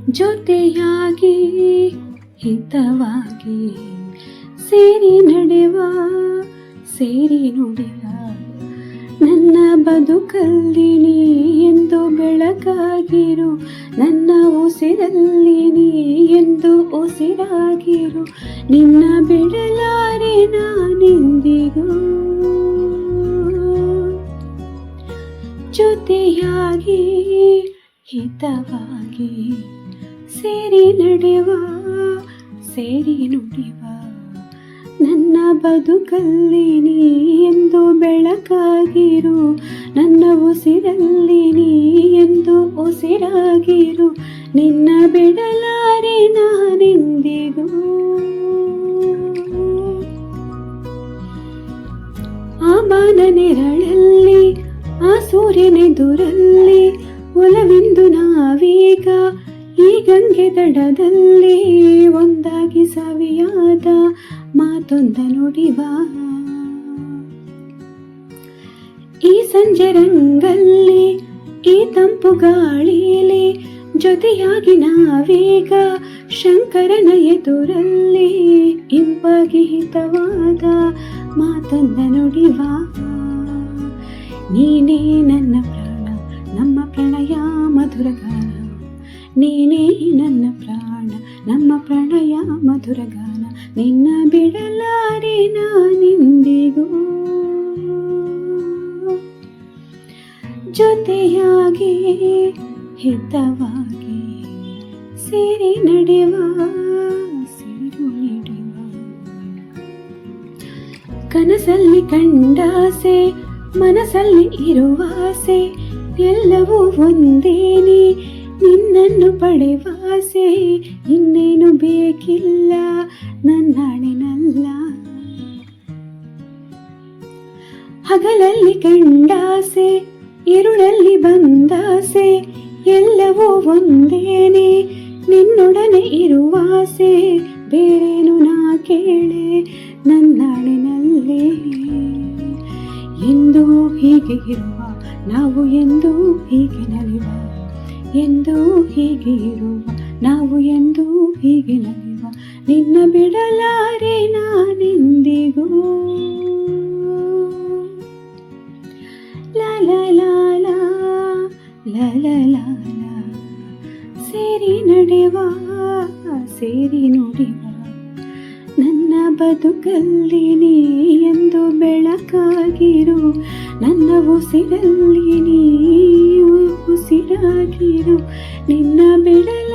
ಜೊತೆಯಾಗಿ ಹಿತವಾಗಿ ಸೇರಿ ನಡೆವ ಸೇರಿ ನುಡಿವ ನನ್ನ ಬದುಕಲ್ಲಿ ನೀ ಎಂದು ಬೆಳಕಾಗಿರು, ನನ್ನ ಉಸಿರಲ್ಲಿ ನೀ ಎಂದು ಉಸಿರಾಗಿರು, ನಿನ್ನ ಬಿಡಲಾರೆ ನಾನೆಂದಿಗೂ. ಜೊತೆಯಾಗಿ ಹಿತವಾಗಿ ಸೇರಿ ನಡೆವ ಸೇರಿ ನುಡಿವ ನನ್ನ ಬದುಕಲ್ಲಿ ನೀ ಎಂದು ಬೆಳಕಾಗಿರು, ನನ್ನ ಉಸಿರಲ್ಲಿ ನೀ ಎಂದು ಉಸಿರಾಗಿರು, ನಿನ್ನ ಬಿಡಲಾರೆ ನಾನೆಂದಿಗೂ. ಆ ಬಾನ ನೆರಳಲ್ಲಿ ಆ ಸೂರ್ಯನೆದುರಲ್ಲಿ ಒಲವೆಂದು ನಾವೀಗ ಈ ಗಂಗೆ ದಡದಲ್ಲಿ ಒಂದಾಗಿ ಸವಿಯಾದ ಮಾತೊಂದ ನುಡಿವ. ಈ ಸಂಜೆ ರಂಗಲ್ಲಿ ಈ ತಂಪು ಗಾಳಿಲಿ ಜೊತೆಯಾಗಿ ನಾವೀಗ ಶಂಕರನ ಎದುರಲ್ಲಿ ಇಂಪಾಗಿ ಹಿತವಾದ ಮಾತೊಂದ ನುಡಿವ. ನೀನೇ ನನ್ನ ಪ್ರಾಣ, ನಮ್ಮ ಪ್ರಣಯ ಮಧುರ ಗಾನ, ನೀನೇ ನನ್ನ ಪ್ರಾಣ, ನಮ್ಮ ಪ್ರಣಯ ಮಧುರ ಗಾನ, ನಿನ್ನ ಬಿಡಲಾರೆ ನಾನೆಂದಿಗೂ. ಜೊತೆಯಾಗಿ ಹಿತವಾಗಿ ಸೇರಿ ನಡೆವ ಸೇರು ನಡೆವ. ಕನಸಲ್ಲಿ ಕಂಡಾಸೆ ಮನಸ್ಸಲ್ಲಿ ಇರುವಾಸೆ ಎಲ್ಲವೂ ಒಂದೇನೆ, ನಿನ್ನನ್ನು ಪಡೆವಾಸೆ ಇನ್ನೇನು ಬೇಕಿಲ್ಲ ನನ್ನಾಣಿನಲ್ಲ. ಹಗಲಲ್ಲಿ ಕಂಡಾಸೆ ഇരുಳಲ್ಲಿ ಬಂದಾಸೆ ಎಲ್ಲವೂ ಒಂದೇನೆ, ನಿನ್ನೊಡನೆ ಇರುವಾಸೆ ಬೇರೇನು ನಾ ಕೇಳೆ ನನ್ನಾಣಿನಲ್ಲೇ. ಎಂದೂ ಹೀಗೆ ಇರುವ ನಾವು ಎಂದೂ ಹೀಗೆ ನಲಿವ, ಎಂದೂ ಹೀಗೆ ಇರುವ ನಾವು ಎಂದೂ ಹೀಗೆ ನಲಿವ, ನಿನ್ನ ಬಿಡಲಾರೆ ನಾನೆಂದಿಗೂ. ಲಾ ಲಾ ಲಾ ಲಾ ಲಾ ಲಾ ಲಾ ಲಾ. ಸೇರಿ ನಡೆವ ಸೇರಿ ನುಡಿವ ನನ್ನ ಬದುಕಲ್ಲಿ ನೀ ಎಂದು ಬೆಳಕಾಗಿರು, ನನ್ನ ಉಸಿರಲ್ಲಿ ನೀ ಉಸಿರಾಗಿರು, ನಿನ್ನ ಬಿಡಲ